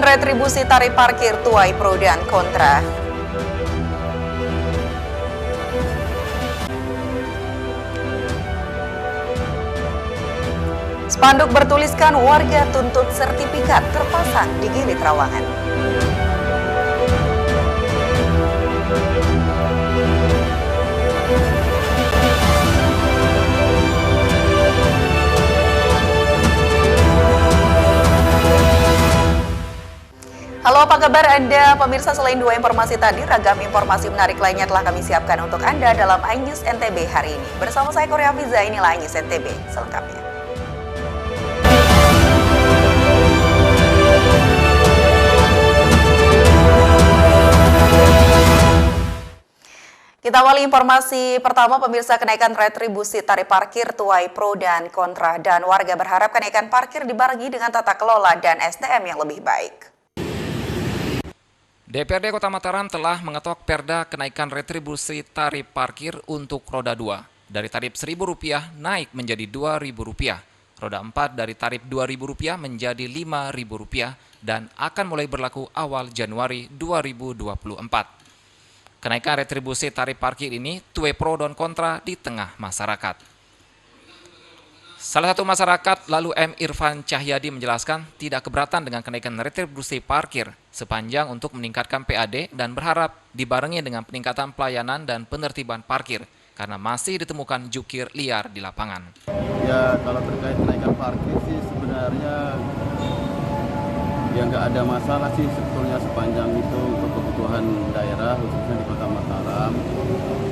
Kenaikan retribusi tarif parkir tuai pro dan kontra. Spanduk bertuliskan warga tuntut sertifikat terpasang di Gili Trawangan. Halo, apa kabar Anda pemirsa? Selain dua informasi tadi, ragam informasi menarik lainnya telah kami siapkan untuk Anda dalam iNews NTB hari ini. Bersama saya Korea Fiza, inilah iNews NTB selengkapnya. Kita awali informasi pertama, pemirsa. Kenaikan retribusi tarif parkir tuai pro dan kontra, dan warga berharap kenaikan parkir dibarengi dengan tata kelola dan SDM yang lebih baik. DPRD Kota Mataram telah mengetok perda kenaikan retribusi tarif parkir untuk roda 2. Dari tarif Rp1.000 naik menjadi Rp2.000. Roda 4 dari tarif Rp2.000 menjadi Rp5.000 dan akan mulai berlaku awal Januari 2024. Kenaikan retribusi tarif parkir ini tuai pro dan kontra di tengah masyarakat. Salah satu masyarakat, lalu M. Irfan Cahyadi, menjelaskan tidak keberatan dengan kenaikan retribusi parkir sepanjang untuk meningkatkan PAD dan berharap dibarengi dengan peningkatan pelayanan dan penertiban parkir karena masih ditemukan jukir liar di lapangan. Ya, kalau terkait kenaikan parkir sih sebenarnya ya nggak ada masalah sih sebetulnya sepanjang itu untuk kebutuhan daerah khususnya di Kota Mataram.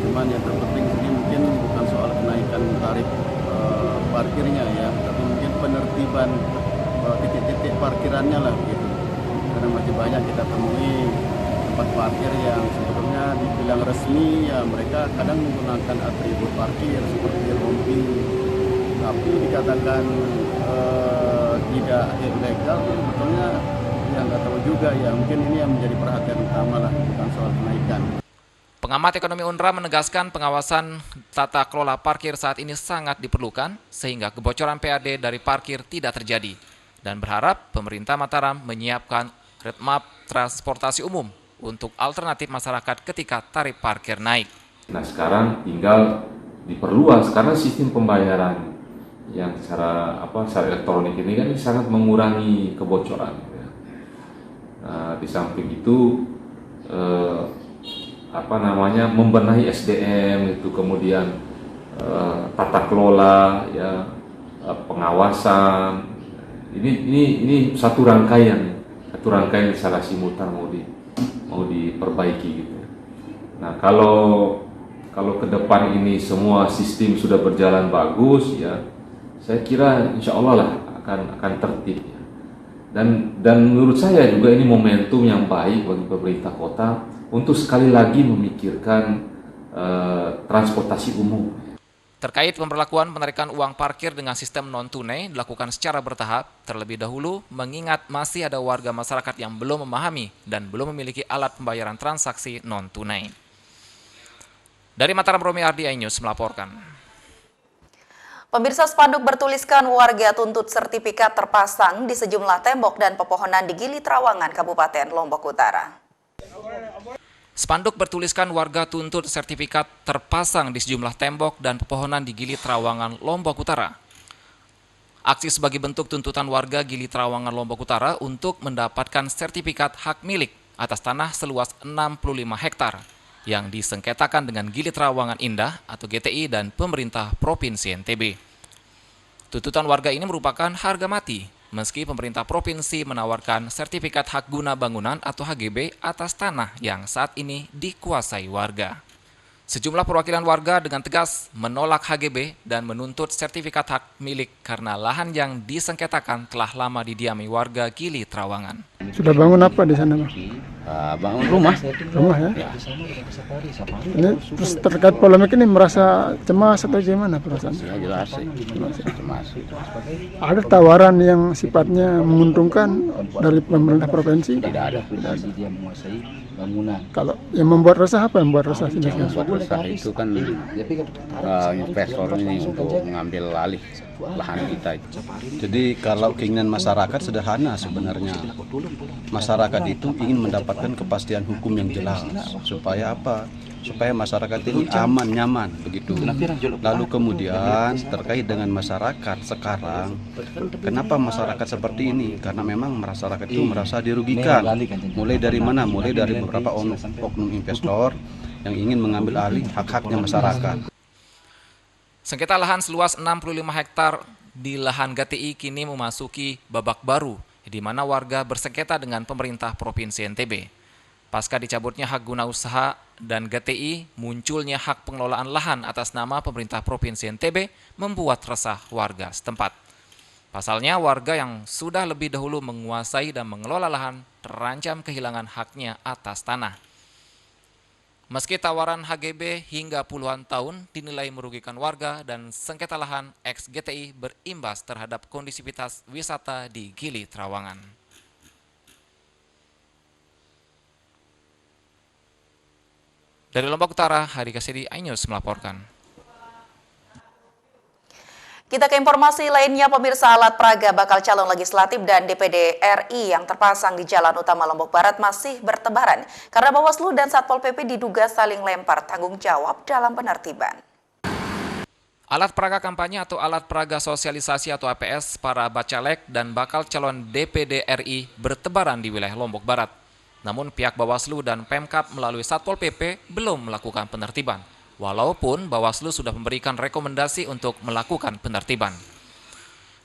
Cuman yang terpenting sini mungkin bukan soal kenaikan tarif parkirnya ya, tapi mungkin penertiban titik-titik parkirannya lah gitu. Karena masih banyak kita temui tempat parkir yang sebetulnya dibilang resmi ya mereka kadang menggunakan atribut parkir seperti rompi, tapi dikatakan tidak ilegal sebetulnya ya nggak tahu juga ya, mungkin ini yang menjadi perhatian utama lah, bukan soal kenaikan. Pengamat ekonomi UNRA menegaskan pengawasan tata kelola parkir saat ini sangat diperlukan sehingga kebocoran PAD dari parkir tidak terjadi dan berharap pemerintah Mataram menyiapkan roadmap transportasi umum untuk alternatif masyarakat ketika tarif parkir naik. Nah, sekarang tinggal diperluas karena sistem pembayaran yang secara elektronik ini kan sangat mengurangi kebocoran. Nah, di samping itu membenahi SDM itu, kemudian tata kelola ya, pengawasan ini satu rangkaian secara simultan mau diperbaiki gitu. Nah, kalau ke depan ini semua sistem sudah berjalan bagus ya, saya kira insya Allah lah akan tertib ya. Dan menurut saya juga ini momentum yang baik bagi pemerintah kota untuk sekali lagi memikirkan transportasi umum. Terkait pemberlakuan penarikan uang parkir dengan sistem non-tunai dilakukan secara bertahap, terlebih dahulu mengingat masih ada warga masyarakat yang belum memahami dan belum memiliki alat pembayaran transaksi non-tunai. Dari Mataram, Romi Ardi, iNews melaporkan. Pemirsa, spanduk bertuliskan warga tuntut sertifikat terpasang di sejumlah tembok dan pepohonan di Gili Trawangan, Kabupaten Lombok Utara. Spanduk bertuliskan warga tuntut sertifikat terpasang di sejumlah tembok dan pepohonan di Gili Trawangan, Lombok Utara. Aksi sebagai bentuk tuntutan warga Gili Trawangan, Lombok Utara untuk mendapatkan sertifikat hak milik atas tanah seluas 65 hektar yang disengketakan dengan Gili Trawangan Indah atau GTI dan pemerintah Provinsi NTB. Tuntutan warga ini merupakan harga mati, meski pemerintah provinsi menawarkan sertifikat hak guna bangunan atau HGB atas tanah yang saat ini dikuasai warga. Sejumlah perwakilan warga dengan tegas menolak HGB dan menuntut sertifikat hak milik karena lahan yang disengketakan telah lama didiami warga Gili Trawangan. Sudah bangun apa di sana, Bang? Bangun rumah ya? Ini terus terkait polemik ini merasa cemas atau gimana perasaan? ya, jelas sih cemas. Ada tawaran yang sifatnya menguntungkan dari pemerintah provinsi? Tidak ada. Dia menguasai bangunan. Kalau yang membuat resah apa yang membuat resah sih? Yang buat resah itu kan investor ini untuk mengambil alih lahan kita itu. Jadi kalau keinginan masyarakat sederhana sebenarnya. Masyarakat itu ingin mendapatkan kepastian hukum yang jelas. Supaya apa? Supaya masyarakat ini aman, nyaman, begitu. Lalu kemudian terkait dengan masyarakat sekarang, kenapa masyarakat seperti ini? Karena memang masyarakat itu merasa dirugikan. Mulai dari mana? Mulai dari beberapa oknum investor yang ingin mengambil alih hak-haknya masyarakat. Sengketa lahan seluas 65 hektar di lahan GTI kini memasuki babak baru, di mana warga bersengketa dengan pemerintah Provinsi NTB. Pasca dicabutnya hak guna usaha dan GTI, munculnya hak pengelolaan lahan atas nama pemerintah Provinsi NTB membuat resah warga setempat. Pasalnya, warga yang sudah lebih dahulu menguasai dan mengelola lahan terancam kehilangan haknya atas tanah. Meski tawaran HGB hingga puluhan tahun dinilai merugikan warga dan sengketa lahan ex-GTI berimbas terhadap kondisivitas wisata di Gili Trawangan. Dari Lombok Utara, Hari Kasidi, iNews melaporkan. Kita ke informasi lainnya, pemirsa. Alat peraga bakal calon legislatif dan DPD RI yang terpasang di Jalan Utama Lombok Barat masih bertebaran karena Bawaslu dan Satpol PP diduga saling lempar tanggung jawab dalam penertiban. Alat peraga kampanye atau alat peraga sosialisasi atau APS para bacalek dan bakal calon DPD RI bertebaran di wilayah Lombok Barat. Namun pihak Bawaslu dan Pemkab melalui Satpol PP belum melakukan penertiban, walaupun Bawaslu sudah memberikan rekomendasi untuk melakukan penertiban.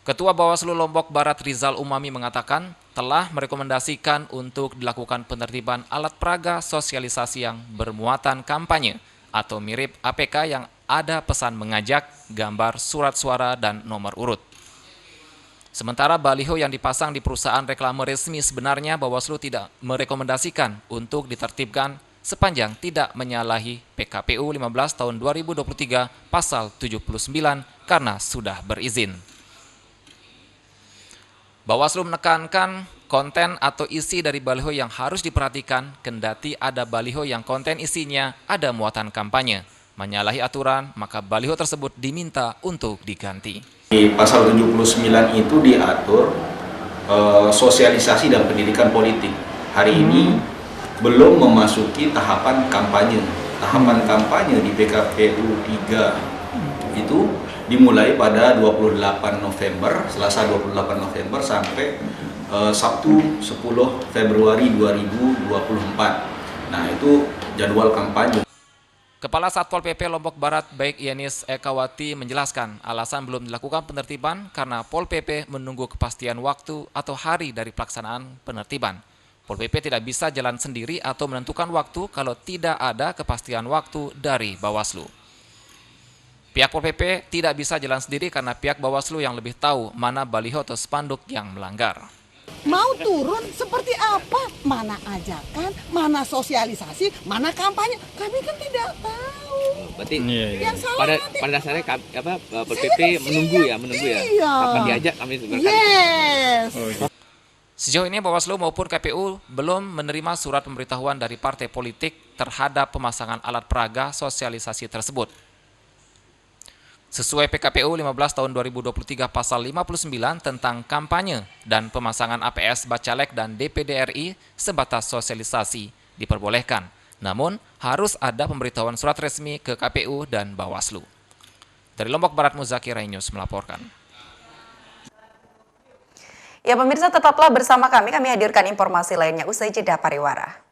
Ketua Bawaslu Lombok Barat Rizal Umami mengatakan telah merekomendasikan untuk dilakukan penertiban alat peraga sosialisasi yang bermuatan kampanye atau mirip APK yang ada pesan mengajak, gambar, surat suara, dan nomor urut. Sementara baliho yang dipasang di perusahaan reklame resmi sebenarnya Bawaslu tidak merekomendasikan untuk ditertibkan sepanjang tidak menyalahi PKPU 15 tahun 2023 pasal 79 karena sudah berizin. Bawaslu menekankan konten atau isi dari baliho yang harus diperhatikan kendati ada baliho yang konten isinya ada muatan kampanye. Menyalahi aturan, maka baliho tersebut diminta untuk diganti. Di pasal 79 itu diatur sosialisasi dan pendidikan politik. Hari ini belum memasuki tahapan kampanye. Tahapan kampanye di PKPU 3 itu dimulai pada 28 November, Selasa 28 November sampai Sabtu 10 Februari 2024. Nah, itu jadwal kampanye. Kepala Satpol PP Lombok Barat Baik Yanis Ekawati menjelaskan alasan belum dilakukan penertiban karena Pol PP menunggu kepastian waktu atau hari dari pelaksanaan penertiban. Pol PP tidak bisa jalan sendiri atau menentukan waktu kalau tidak ada kepastian waktu dari Bawaslu. Pihak Pol PP tidak bisa jalan sendiri karena pihak Bawaslu yang lebih tahu mana baliho atau spanduk yang melanggar. Mau turun seperti apa? Mana ajakan, mana sosialisasi, mana kampanye? Kami kan tidak tahu. Berarti yang salah pada dasarnya Pol PP menunggu ya. Iya. Kapan diajak kami berkata. Yes. Sejauh ini Bawaslu maupun KPU belum menerima surat pemberitahuan dari partai politik terhadap pemasangan alat peraga sosialisasi tersebut. Sesuai PKPU 15 tahun 2023 pasal 59 tentang kampanye dan pemasangan APS Bacalek dan DPD RI sebatas sosialisasi diperbolehkan. Namun harus ada pemberitahuan surat resmi ke KPU dan Bawaslu. Dari Lombok Barat, Muzakir, iNews melaporkan. Ya pemirsa, tetaplah bersama kami hadirkan informasi lainnya usai jeda pariwara.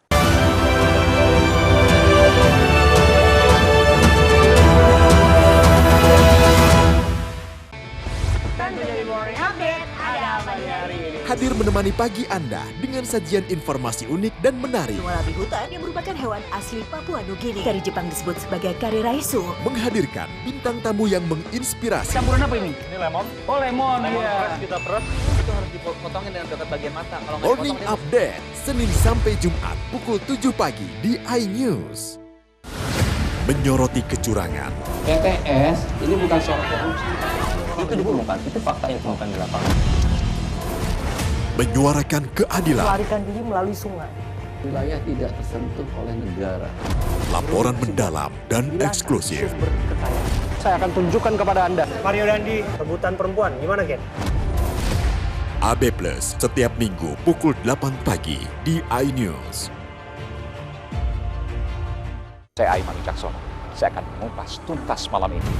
Hadir menemani pagi Anda dengan sajian informasi unik dan menarik. Walabi hutan yang merupakan hewan asli Papua Nugini. Dari Jepang disebut sebagai kare raisu. Menghadirkan bintang tamu yang menginspirasi. Campuran apa ini? Ini lemon. Oh lemon, iya. Kita peras. Itu harus dipotongin dengan dekat bagian mata. Kalau Morning Update, Senin sampai Jumat pukul 7 pagi di iNews. Menyoroti kecurangan. PTS ini bukan soal korupsi. Itu ditemukan, itu fakta yang ditemukan di lapangan. Menyuarakan keadilan. Melarikan diri melalui sungai. Wilayah tidak tersentuh oleh negara. Laporan mendalam dan eksklusif. saya akan tunjukkan kepada Anda. Mario Dandi, rebutan perempuan, gimana Ken? AB Plus setiap minggu pukul 8 pagi di iNews. Saya Aiman Wicaksono, saya akan mengupas tuntas malam ini.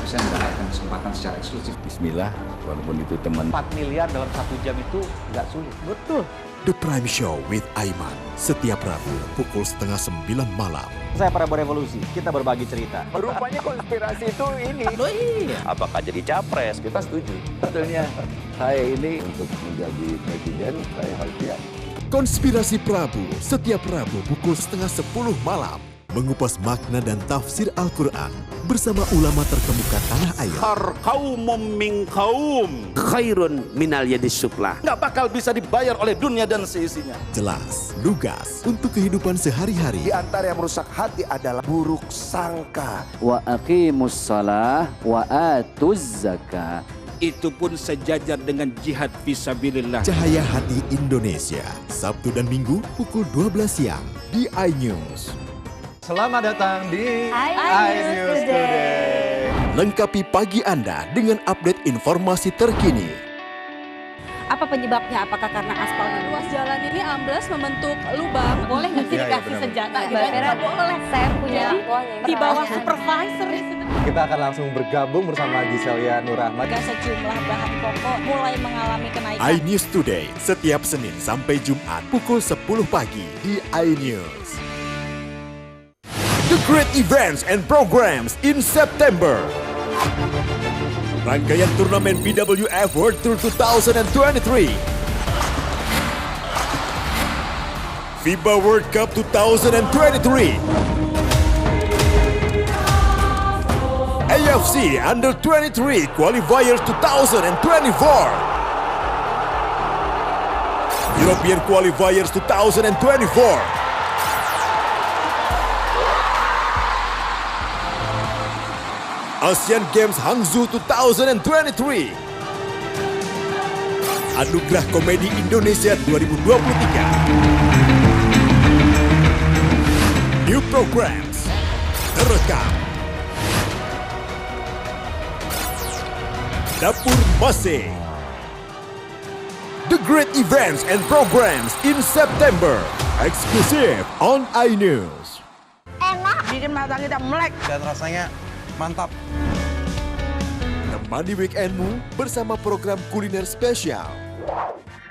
Saya mendapatkan kesempatan secara eksklusif. Bismillah, walaupun itu teman. 4 miliar dalam 1 jam itu nggak sulit. Betul. The Prime Show with Aiman setiap Rabu pukul 8:30 malam. Saya Prabowo Revolusi, kita berbagi cerita. Rupanya konspirasi itu ini. Oh iya. Apakah jadi capres? Kita setuju. Sebetulnya saya ini untuk menjadi presiden, saya harus siap. Konspirasi Prabu setiap Rabu pukul 9:30 malam. Mengupas makna dan tafsir Al-Quran bersama ulama terkemuka tanah air. Kaumum min kaum khairun minal yadis suflah. Nggak bakal bisa dibayar oleh dunia dan seisinya. Jelas, lugas untuk kehidupan sehari-hari. Di antara yang merusak hati adalah buruk sangka. Wa aqimus shalah wa atuz zakah. Itu pun sejajar dengan jihad fisabilillah. Cahaya Hati Indonesia, Sabtu dan Minggu pukul 12 siang di iNews. Selamat datang di iNews Today. Lengkapi pagi Anda dengan update informasi terkini. Apa penyebabnya? Apakah karena aspal ruas jalan ini ambles membentuk lubang? Boleh nggak sih dikasih senjata? Nggak boleh. Saya punya di bawah supervisor. Kita akan langsung bergabung bersama Giselia Nurrahmat. Sejumlah bahan pokok mulai mengalami kenaikan. iNews Today setiap Senin sampai Jumat pukul 10 pagi di iNews. The great events and programs in September. Rangkaian turnamen BWF World Tour 2023. FIBA World Cup 2023. AFC Under 23 Qualifiers 2024. European Qualifiers 2024. Asian Games Hangzhou 2023. Anugerah Komedi Indonesia 2023. New programs terekam. Dapur Masih. The great events and programs in September. Exclusive on iNews. Enak, bikin mata kita melek. Dan rasanya mantap. Temani weekendmu bersama program kuliner spesial.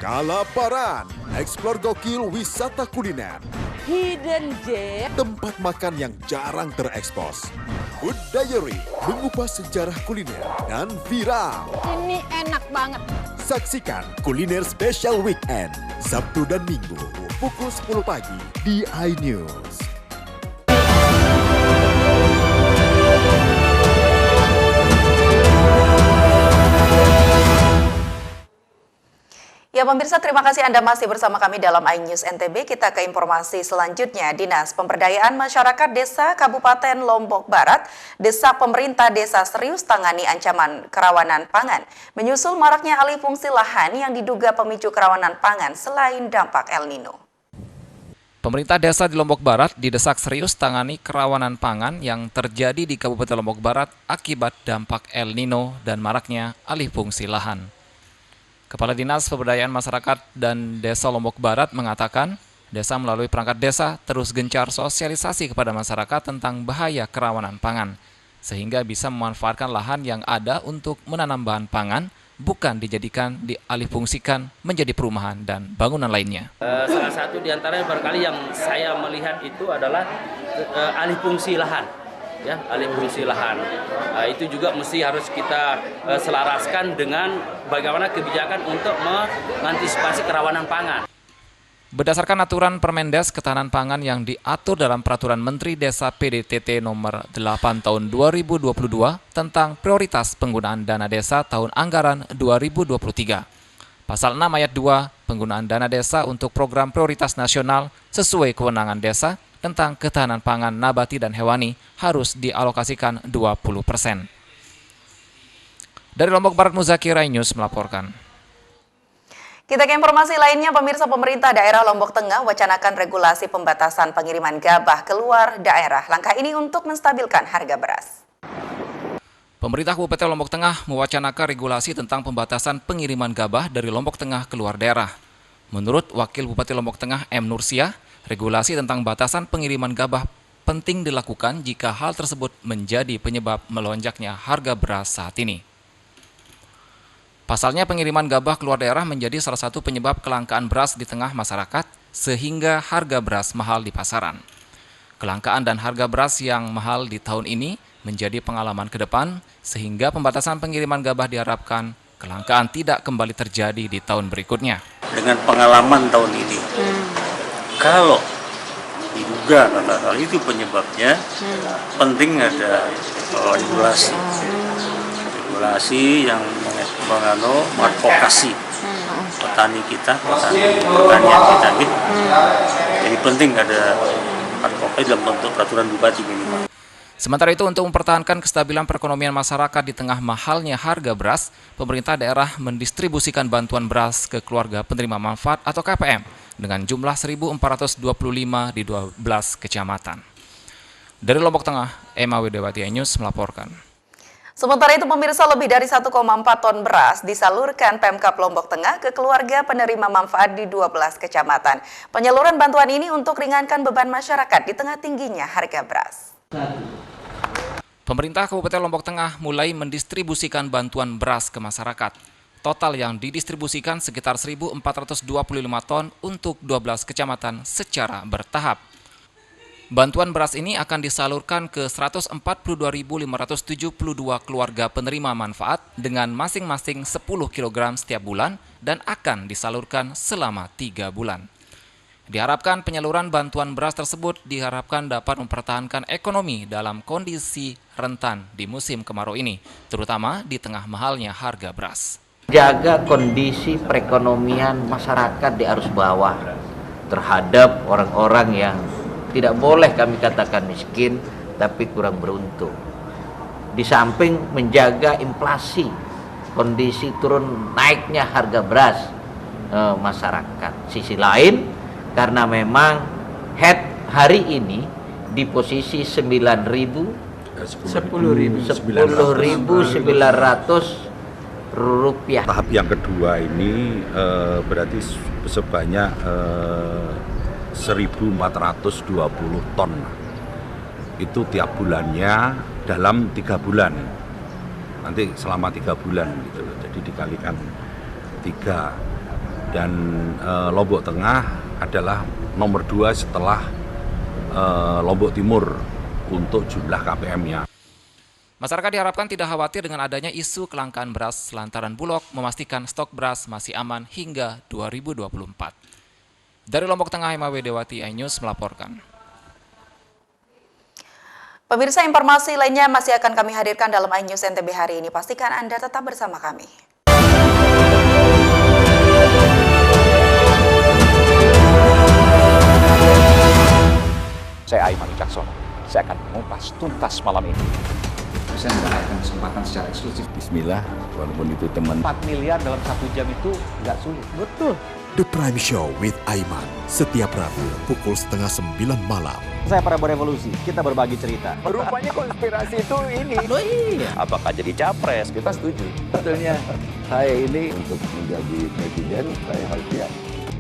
Kalaparan, eksplor gokil wisata kuliner. Hidden gem. Tempat makan yang jarang terekspos. Food Diary, mengupas sejarah kuliner dan viral. Ini enak banget. Saksikan kuliner spesial weekend, Sabtu dan Minggu, pukul 10 pagi di iNews. Ya pemirsa, terima kasih Anda masih bersama kami dalam iNews NTB. Kita ke informasi selanjutnya. Dinas Pemberdayaan Masyarakat Desa Kabupaten Lombok Barat desak pemerintah desa serius tangani ancaman kerawanan pangan. Menyusul maraknya alih fungsi lahan yang diduga pemicu kerawanan pangan selain dampak El Nino. Pemerintah desa di Lombok Barat didesak serius tangani kerawanan pangan yang terjadi di Kabupaten Lombok Barat akibat dampak El Nino dan maraknya alih fungsi lahan. Kepala Dinas Pemberdayaan Masyarakat dan Desa Lombok Barat mengatakan, desa melalui perangkat desa terus gencar sosialisasi kepada masyarakat tentang bahaya kerawanan pangan, sehingga bisa memanfaatkan lahan yang ada untuk menanam bahan pangan, bukan dijadikan dialihfungsikan menjadi perumahan dan bangunan lainnya. Salah satu di antaranya barangkali yang saya melihat itu adalah alih fungsi lahan. Ya, alih fungsi lahan. Itu juga mesti harus kita selaraskan dengan bagaimana kebijakan untuk mengantisipasi kerawanan pangan. Berdasarkan aturan Permendes Ketahanan Pangan yang diatur dalam Peraturan Menteri Desa PDTT nomor 8 tahun 2022 tentang prioritas penggunaan dana desa tahun anggaran 2023. Pasal 6 ayat 2, penggunaan dana desa untuk program prioritas nasional sesuai kewenangan desa tentang ketahanan pangan nabati dan hewani harus dialokasikan 20%. Dari Lombok Barat, Muzakir, iNews melaporkan. Kita ke informasi lainnya, pemirsa. Pemerintah daerah Lombok Tengah wacanakan regulasi pembatasan pengiriman gabah keluar daerah. Langkah ini untuk menstabilkan harga beras. Pemerintah Kabupaten Lombok Tengah mewacanakan regulasi tentang pembatasan pengiriman gabah dari Lombok Tengah ke luar daerah. Menurut Wakil Bupati Lombok Tengah M. Nursia, regulasi tentang batasan pengiriman gabah penting dilakukan jika hal tersebut menjadi penyebab melonjaknya harga beras saat ini. Pasalnya pengiriman gabah ke luar daerah menjadi salah satu penyebab kelangkaan beras di tengah masyarakat sehingga harga beras mahal di pasaran. Kelangkaan dan harga beras yang mahal di tahun ini menjadi pengalaman ke depan sehingga pembatasan pengiriman gabah diharapkan kelangkaan tidak kembali terjadi di tahun berikutnya. Dengan pengalaman tahun ini, kalau diduga hal itu penyebabnya, penting ada regulasi yang mengadvokasi petani kita, pertanian kita gitu. Jadi penting ada advokasi dalam bentuk peraturan bupati minimal. Sementara itu, untuk mempertahankan kestabilan perekonomian masyarakat di tengah mahalnya harga beras, pemerintah daerah mendistribusikan bantuan beras ke keluarga penerima manfaat atau KPM dengan jumlah 1.425 di 12 kecamatan. Dari Lombok Tengah, Emma Widewati News melaporkan. Sementara itu, pemirsa, lebih dari 1,4 ton beras disalurkan Pemkab Lombok Tengah ke keluarga penerima manfaat di 12 kecamatan. Penyaluran bantuan ini untuk ringankan beban masyarakat di tengah tingginya harga beras. Pemerintah Kabupaten Lombok Tengah mulai mendistribusikan bantuan beras ke masyarakat. Total yang didistribusikan sekitar 1.425 ton untuk 12 kecamatan secara bertahap. Bantuan beras ini akan disalurkan ke 142.572 keluarga penerima manfaat dengan masing-masing 10 kg setiap bulan dan akan disalurkan selama 3 bulan. Diharapkan penyaluran bantuan beras tersebut diharapkan dapat mempertahankan ekonomi dalam kondisi rentan di musim kemarau ini, terutama di tengah mahalnya harga beras. Jaga kondisi perekonomian masyarakat di arus bawah terhadap orang-orang yang tidak boleh kami katakan miskin, tapi kurang beruntung. Di samping menjaga inflasi, kondisi turun naiknya harga beras masyarakat. Sisi lain, karena memang hari ini di posisi 10.900 rupiah. Tahap yang kedua ini berarti sebanyak 1.420 ton. Itu tiap bulannya dalam 3 bulan. Nanti selama 3 bulan gitu. Jadi dikalikan 3. Dan Lombok Tengah adalah nomor 2 setelah Lombok Timur untuk jumlah KPM-nya. Masyarakat diharapkan tidak khawatir dengan adanya isu kelangkaan beras lantaran Bulog memastikan stok beras masih aman hingga 2024. Dari Lombok Tengah, Emma Widewati News melaporkan. Pemirsa, informasi lainnya masih akan kami hadirkan dalam iNews NTB hari ini. Pastikan Anda tetap bersama kami. Saya Aiman Wicaksono. Saya akan mengupas tuntas malam ini. Saya mendapatkan kesempatan secara eksklusif. Bismillah, walaupun itu teman. 4 miliar dalam 1 jam itu nggak sulit. Betul. The Prime Show with Aiman, setiap Rabu pukul 8:30 malam. Saya Prabowo Revolusi, kita berbagi cerita. Rupanya konspirasi itu ini. Oh iya. Apakah jadi capres? Kita setuju. Sebetulnya saya ini untuk menjadi presiden, saya harus siap.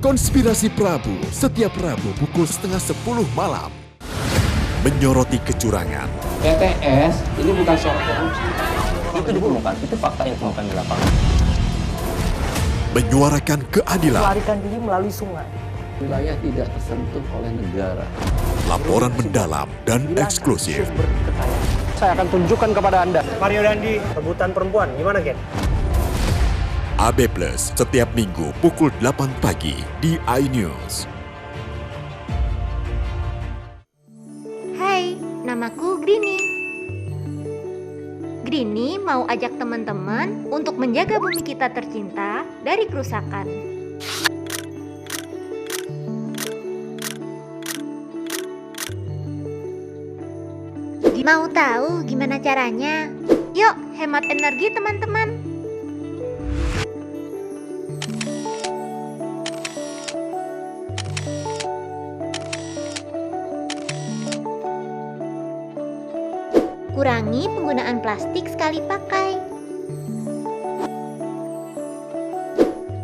Konspirasi Prabu, setiap Rabu pukul 9:30 malam. Menyoroti kecurangan. PTS ini bukan soal korupsi. Itu ditemukan, itu fakta yang ditemukan di lapangan. Menyuarakan keadilan. Melarikan diri melalui sungai. Wilayah tidak tersentuh oleh negara. Laporan mendalam dan eksklusif. Saya akan tunjukkan kepada Anda. Mario Dandi, rebutan perempuan. Gimana, Ken? AB Plus setiap Minggu pukul 8 pagi di iNews. Hai, namaku Grini. Grini mau ajak teman-teman untuk menjaga bumi kita tercinta dari kerusakan. Mau tahu gimana caranya? Yuk, hemat energi teman-teman. Kurangi penggunaan plastik sekali pakai.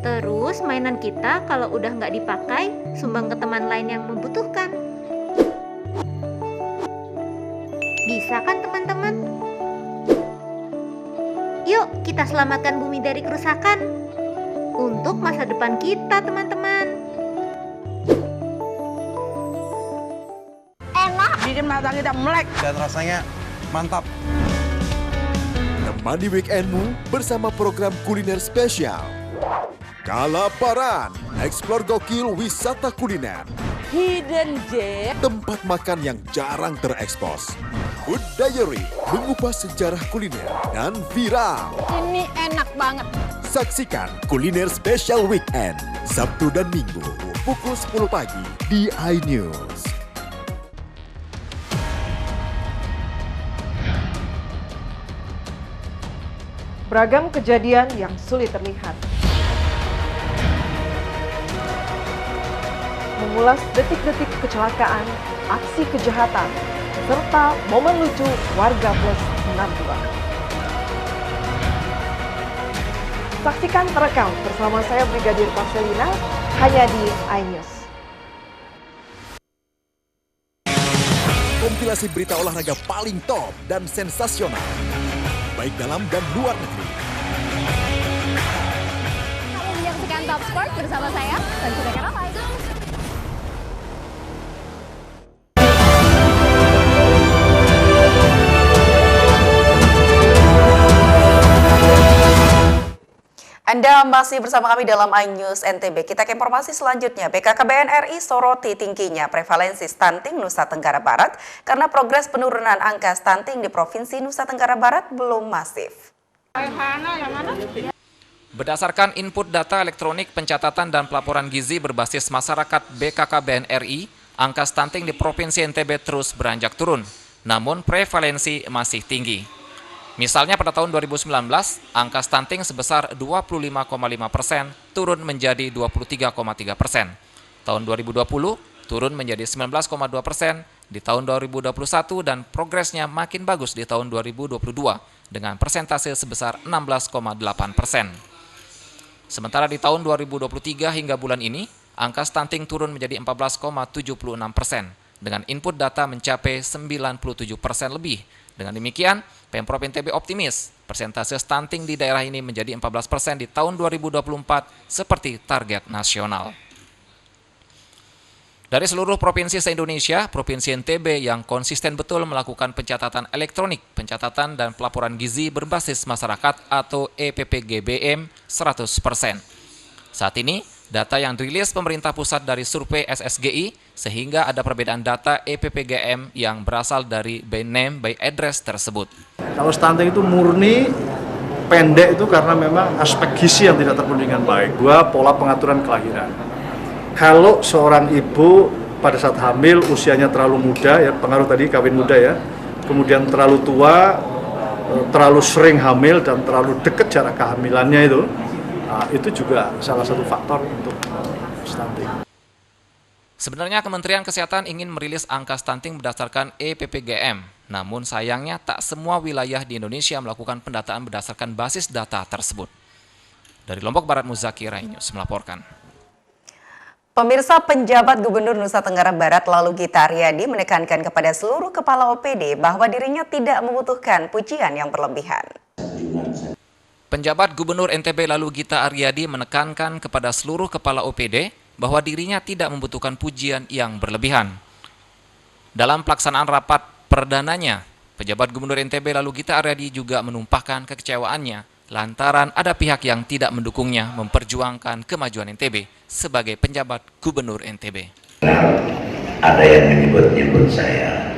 Terus mainan kita kalau udah nggak dipakai, sumbang ke teman lain yang membutuhkan. Bisa kan teman-teman? Yuk kita selamatkan bumi dari kerusakan. Untuk masa depan kita teman-teman. Enak, bikin mata kita melek. Dan rasanya mantap. Temani weekendmu bersama program kuliner spesial. Kalaparan, eksplor gokil wisata kuliner. Hidden gem. Tempat makan yang jarang terekspos. Food Diary, mengupas sejarah kuliner dan viral. Ini enak banget. Saksikan kuliner spesial weekend, Sabtu dan Minggu, pukul 10 pagi di iNews. Beragam kejadian yang sulit terlihat. Mengulas detik-detik kecelakaan, aksi kejahatan, serta momen lucu warga plus 62. Saksikan terekam bersama saya Brigadir Marcelina hanya di iNews. Kompilasi berita olahraga paling top dan sensasional, baik dalam dan luar negeri. Kamu menyaksikan Top Sport bersama saya, Sanjira Karamai. Anda masih bersama kami dalam iNews NTB. Kita ke informasi selanjutnya. BKKBN RI soroti tingginya prevalensi stunting Nusa Tenggara Barat karena progres penurunan angka stunting di Provinsi Nusa Tenggara Barat belum masif. Berdasarkan input data elektronik pencatatan dan pelaporan gizi berbasis masyarakat BKKBN RI, angka stunting di Provinsi NTB terus beranjak turun, namun prevalensi masih tinggi. Misalnya pada tahun 2019, angka stunting sebesar 25,5% turun menjadi 23,3%. Tahun 2020 turun menjadi 19,2% di tahun 2021 dan progresnya makin bagus di tahun 2022 dengan persentase sebesar 16,8%. Sementara di tahun 2023 hingga bulan ini, angka stunting turun menjadi 14,76%, dengan input data mencapai 97% lebih. Dengan demikian, Pemprov NTB optimis persentase stunting di daerah ini menjadi 14% di tahun 2024 seperti target nasional. Dari seluruh provinsi se-Indonesia, Provinsi NTB yang konsisten betul melakukan pencatatan elektronik, pencatatan dan pelaporan gizi berbasis masyarakat atau EPPGBM 100%. Saat ini, data yang dirilis pemerintah pusat dari survei SSGI sehingga ada perbedaan data EPPGM yang berasal dari by name by address tersebut. Kalau stunting itu murni pendek itu karena memang aspek gizi yang tidak terpenuhi dengan baik. Dua, pola pengaturan kelahiran. Kalau seorang ibu pada saat hamil usianya terlalu muda, ya pengaruh tadi kawin muda ya, kemudian terlalu tua, terlalu sering hamil dan terlalu dekat jarak kehamilannya itu juga salah satu faktor untuk stunting. Sebenarnya Kementerian Kesehatan ingin merilis angka stunting berdasarkan EPPGM, namun sayangnya tak semua wilayah di Indonesia melakukan pendataan berdasarkan basis data tersebut. Dari Lombok Barat, Muzakir iNews melaporkan. Pemirsa, penjabat Gubernur Nusa Tenggara Barat Lalu Gita Aryadi menekankan kepada seluruh kepala OPD bahwa dirinya tidak membutuhkan pujian yang berlebihan. Penjabat Gubernur NTB Lalu Gita Aryadi menekankan kepada seluruh kepala OPD bahwa dirinya tidak membutuhkan pujian yang berlebihan. Dalam pelaksanaan rapat perdananya, penjabat Gubernur NTB Lalu Gita Aryadi juga menumpahkan kekecewaannya lantaran ada pihak yang tidak mendukungnya memperjuangkan kemajuan NTB sebagai penjabat Gubernur NTB. Ada yang menyebut-nyebut saya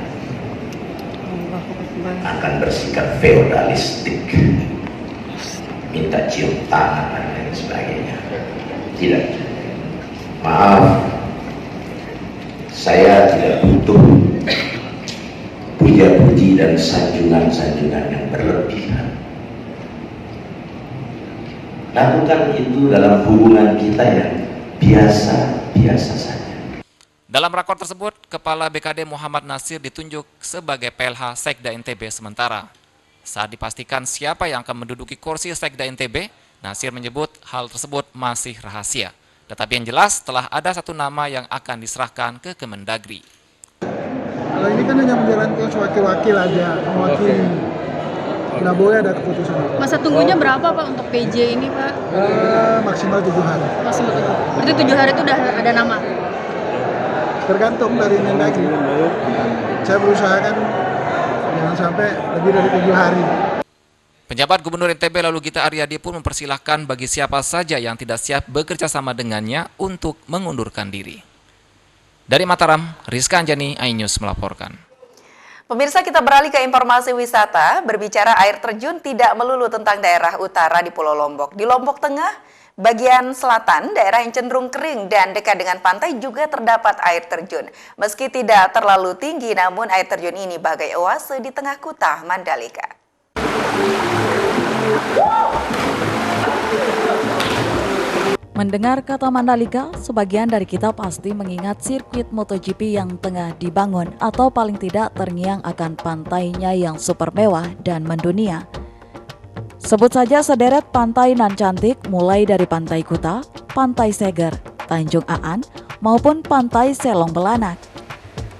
akan bersikap feodalistik, minta cium tangan dan lain sebagainya. Tidak. Maaf, saya tidak butuh puja-puji dan sanjungan-sanjungan yang berlebihan. Lakukan itu dalam hubungan kita yang biasa-biasa saja. Dalam rakor tersebut, Kepala BKD Muhammad Nasir ditunjuk sebagai PLH Sekda NTB sementara. Saat dipastikan siapa yang akan menduduki kursi Sekda NTB, Nasir menyebut hal tersebut masih rahasia. Tetapi yang jelas telah ada satu nama yang akan diserahkan ke Kemendagri. Kalau ini kan hanya menjalankan wakil-wakil aja, mewakili. Nggak boleh ada keputusan. Masa tunggunya berapa Pak untuk PJ ini Pak? Maksimal 7 hari. Maksimal 7. Berarti 7 hari itu udah ada nama? Tergantung dari Mendagri. Saya berusaha kan jangan sampai lebih dari 7 hari. Penjabat Gubernur NTB lalu Gita Aryadi pun mempersilahkan bagi siapa saja yang tidak siap bekerja sama dengannya untuk mengundurkan diri. Dari Mataram, Rizka Anjani, iNews melaporkan. Pemirsa, kita beralih ke informasi wisata. Berbicara air terjun tidak melulu tentang daerah utara di Pulau Lombok. Di Lombok Tengah, bagian selatan, daerah yang cenderung kering dan dekat dengan pantai juga terdapat air terjun. Meski tidak terlalu tinggi, namun air terjun ini bagai oase di tengah kota Mandalika. Mendengar kata Mandalika, sebagian dari kita pasti mengingat sirkuit MotoGP yang tengah dibangun atau paling tidak terngiang akan pantainya yang super mewah dan mendunia. Sebut saja sederet pantai nan cantik mulai dari Pantai Kuta, Pantai Seger, Tanjung Aan, maupun Pantai Selong Belanak.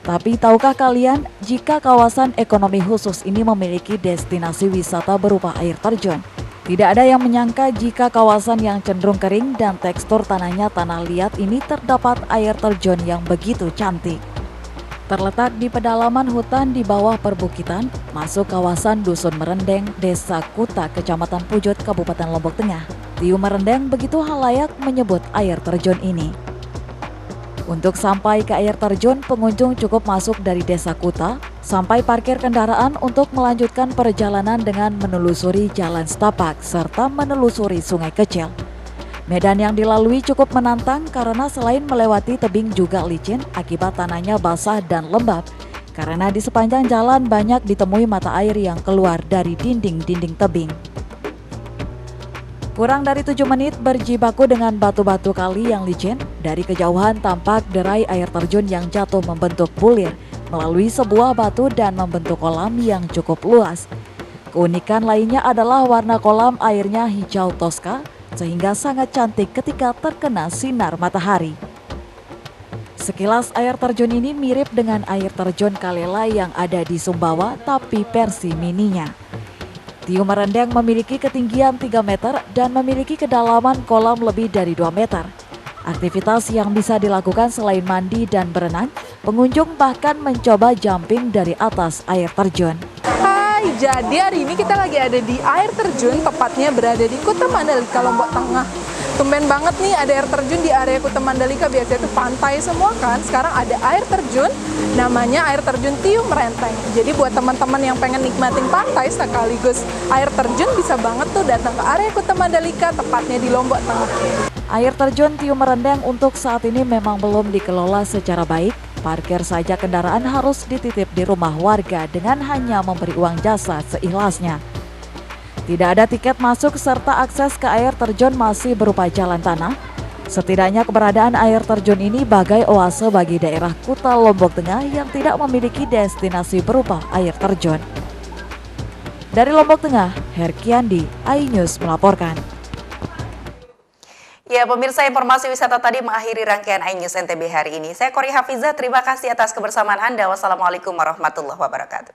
Tapi tahukah kalian jika kawasan ekonomi khusus ini memiliki destinasi wisata berupa air terjun? Tidak ada yang menyangka jika kawasan yang cenderung kering dan tekstur tanahnya tanah liat ini terdapat air terjun yang begitu cantik. Terletak di pedalaman hutan di bawah perbukitan, masuk kawasan Dusun Merendeng, Desa Kuta, Kecamatan Pujut, Kabupaten Lombok Tengah. Tiu Merendeng begitu halayak menyebut air terjun ini. Untuk sampai ke air terjun, pengunjung cukup masuk dari Desa Kuta, sampai parkir kendaraan untuk melanjutkan perjalanan dengan menelusuri jalan setapak, serta menelusuri sungai kecil. Medan yang dilalui cukup menantang karena selain melewati tebing juga licin akibat tanahnya basah dan lembab, karena di sepanjang jalan banyak ditemui mata air yang keluar dari dinding-dinding tebing. Kurang dari 7 menit berjibaku dengan batu-batu kali yang licin, dari kejauhan tampak derai air terjun yang jatuh membentuk bulir melalui sebuah batu dan membentuk kolam yang cukup luas. Keunikan lainnya adalah warna kolam airnya hijau toska, sehingga sangat cantik ketika terkena sinar matahari. Sekilas air terjun ini mirip dengan air terjun Kalela yang ada di Sumbawa, tapi versi mininya. Tiu Merendeng memiliki ketinggian 3 meter dan memiliki kedalaman kolam lebih dari 2 meter. Aktivitas yang bisa dilakukan selain mandi dan berenang, pengunjung bahkan mencoba jumping dari atas air terjun. Hai, jadi hari ini kita lagi ada di air terjun, tepatnya berada di Kuta Mandalika, Lombok Tengah. Tumben banget nih ada air terjun di area Kuta Mandalika, biasanya itu pantai semua kan. Sekarang ada air terjun, namanya air terjun Tiu Merendeng. Jadi buat teman-teman yang pengen nikmatin pantai sekaligus air terjun, bisa banget tuh datang ke area Kuta Mandalika, tepatnya di Lombok Tengah. Air terjun Tiu Merendeng untuk saat ini memang belum dikelola secara baik. Parkir saja kendaraan harus dititip di rumah warga dengan hanya memberi uang jasa seikhlasnya. Tidak ada tiket masuk serta akses ke air terjun masih berupa jalan tanah. Setidaknya keberadaan air terjun ini bagai oase bagi daerah Kuta Lombok Tengah yang tidak memiliki destinasi berupa air terjun. Dari Lombok Tengah, Herkiandi, iNews melaporkan. Ya, pemirsa, informasi wisata tadi mengakhiri rangkaian iNews NTB hari ini. Saya Kori Hafiza, terima kasih atas kebersamaan Anda. Wassalamualaikum warahmatullahi wabarakatuh.